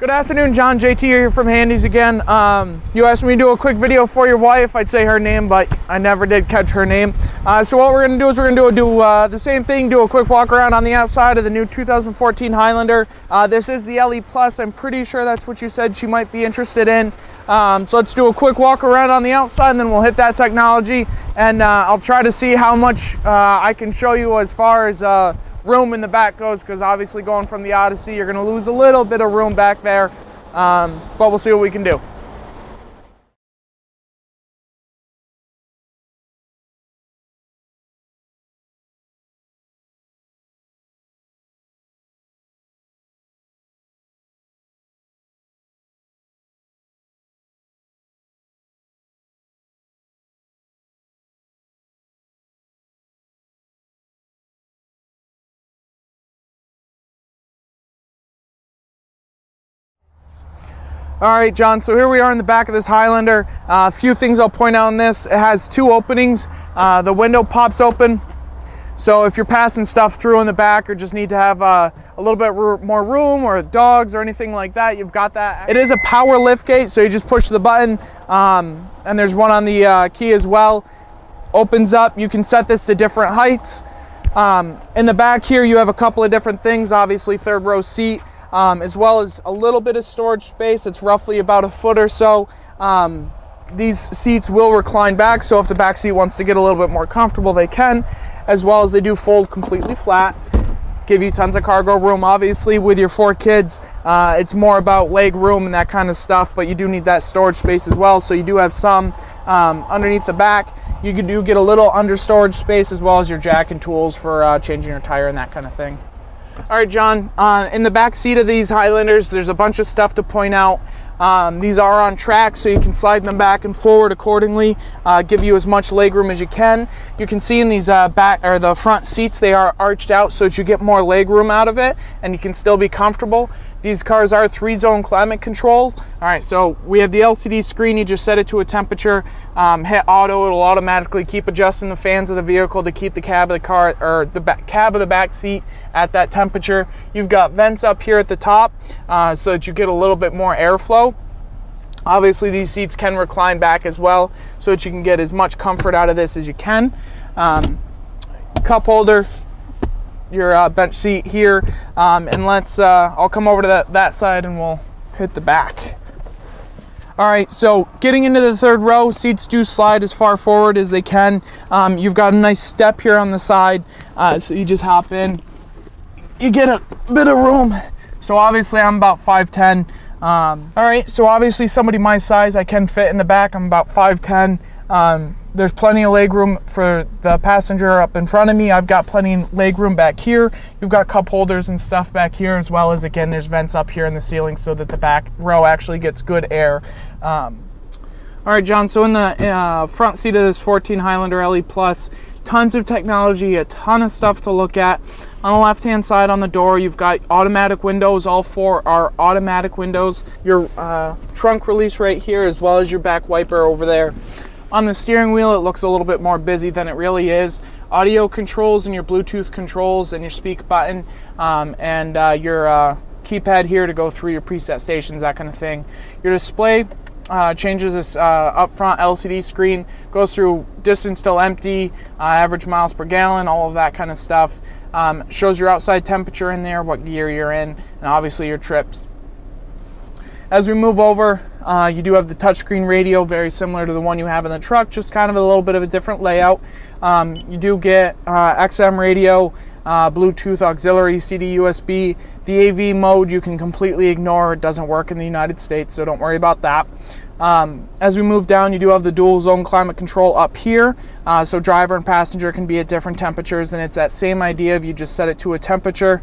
Good afternoon, John. JT here from Handy's again. You asked me to do a quick video for your wife. I'd say her name, but I never did catch her name. So what we're going to do is we're going to do the same thing, do a quick walk around on the outside of the new 2014 Highlander. This is the LE Plus. I'm pretty sure that's what you said she might be interested in. So let's do a quick walk around on the outside, and then we'll hit that technology, and I'll try to see how much I can show you as far as room in the back goes, because obviously going from the Odyssey, you're going to lose a little bit of room back there, but we'll see what we can do. All right, John, so here we are in the back of this Highlander. A few things I'll point out on this. It has two openings. The window pops open. So if you're passing stuff through in the back or just need to have a little bit more room, or dogs or anything like that, you've got that. It is a power lift gate, so you just push the button, and there's one on the key as well. Opens up. You can set this to different heights. In the back here, you have a couple of different things. Obviously, third row seat. As well as a little bit of storage space. It's roughly about a foot or so. These seats will recline back, so if the back seat wants to get a little bit more comfortable, they can, as well as they do fold completely flat. Give you tons of cargo room. Obviously, with your 4 kids, it's more about leg room and that kind of stuff, but you do need that storage space as well, so you do have some underneath the back. You do get a little under storage space, as well as your jack and tools for changing your tire and that kind of thing. All right, John, in the back seat of these Highlanders, there's a bunch of stuff to point out. These are on track, so you can slide them back and forward accordingly, give you as much legroom as you can. You can see in these the front seats, they are arched out so that you get more legroom out of it, and you can still be comfortable. These cars are 3-zone climate controls. All right, so we have the LCD screen. You just set it to a temperature, hit auto. It'll automatically keep adjusting the fans of the vehicle to keep the cab of the car, or the cab of the back seat, at that temperature. You've got vents up here at the top, so that you get a little bit more airflow. Obviously, these seats can recline back as well, so that you can get as much comfort out of this as you can. Cup holder, your bench seat here, and let's I'll come over to that side and we'll hit the back. All right, so getting into the third row, seats do slide as far forward as they can. You've got a nice step here on the side, so you just hop in. You get a bit of room. So obviously I'm about 5'10". All right, so obviously somebody my size, I can fit in the back. I'm about 5'10". There's plenty of leg room for the passenger up in front of me. I've got plenty of leg room back here. You've got cup holders and stuff back here, as well as, again, there's vents up here in the ceiling so that the back row actually gets good air. All right, John, so in the front seat of this 14 Highlander LE Plus, tons of technology, a ton of stuff to look at. On the left-hand side on the door, you've got automatic windows. All 4 are automatic windows. Your trunk release right here, as well as your back wiper over there. On the steering wheel, it looks a little bit more busy than it really is. Audio controls and your Bluetooth controls and your speak button, and your keypad here to go through your preset stations, that kind of thing. Your display changes this up front LCD screen, goes through distance till empty, average miles per gallon, all of that kind of stuff. Shows your outside temperature in there, what gear you're in, and obviously your trips. As we move over, you do have the touchscreen radio, very similar to the one you have in the truck, just kind of a little bit of a different layout. You do get XM radio, Bluetooth auxiliary, CD, USB. The AV mode you can completely ignore. It doesn't work in the United States, so don't worry about that. As we move down, you do have the dual zone climate control up here, so driver and passenger can be at different temperatures, and it's that same idea of you just set it to a temperature,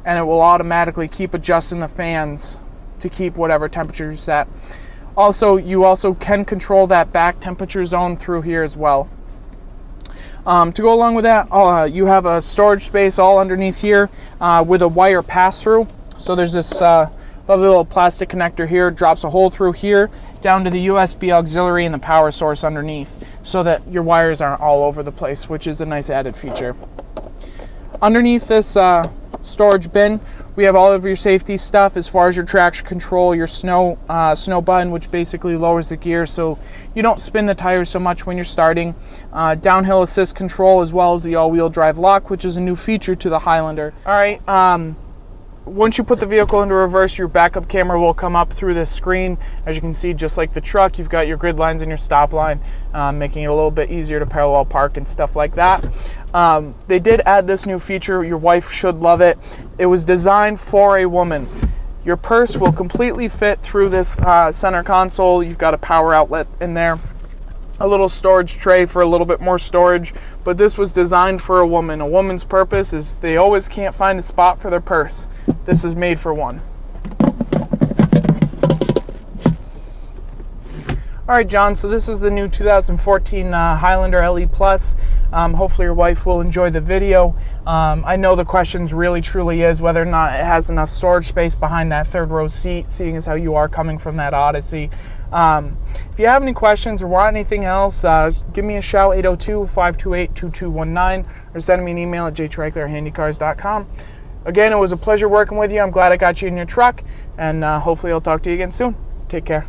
and it will automatically keep adjusting the fans to keep whatever temperature you set. Also, you also can control that back temperature zone through here as well. To go along with that, you have a storage space all underneath here with a wire pass-through. So there's this lovely little plastic connector here, drops a hole through here down to the USB auxiliary and the power source underneath, so that your wires aren't all over the place, which is a nice added feature. Underneath this storage bin, We have all of your safety stuff as far as your traction control, your snow button, which basically lowers the gear so you don't spin the tires so much when you're starting. Downhill assist control, as well as the all-wheel drive lock, which is a new feature to the Highlander. All right. Once you put the vehicle into reverse, your backup camera will come up through this screen. As you can see, just like the truck, you've got your grid lines and your stop line, making it a little bit easier to parallel park and stuff like that. They did add this new feature. Your wife should love it. It was designed for a woman. Your purse will completely fit through this center console. You've got a power outlet in there, a little storage tray for a little bit more storage, but this was designed for a woman. A woman's purpose is they always can't find a spot for their purse. This is made for one. All right, John, so this is the new 2014 Highlander LE Plus. Hopefully your wife will enjoy the video. I know the questions really truly is whether or not it has enough storage space behind that third row seat, seeing as how you are coming from that Odyssey. If you have any questions or want anything else, give me a shout, 802-528-2219, or send me an email at jtreikler@handycars.com. Again, it was a pleasure working with you. I'm glad I got you in your truck, and hopefully I'll talk to you again soon. Take care.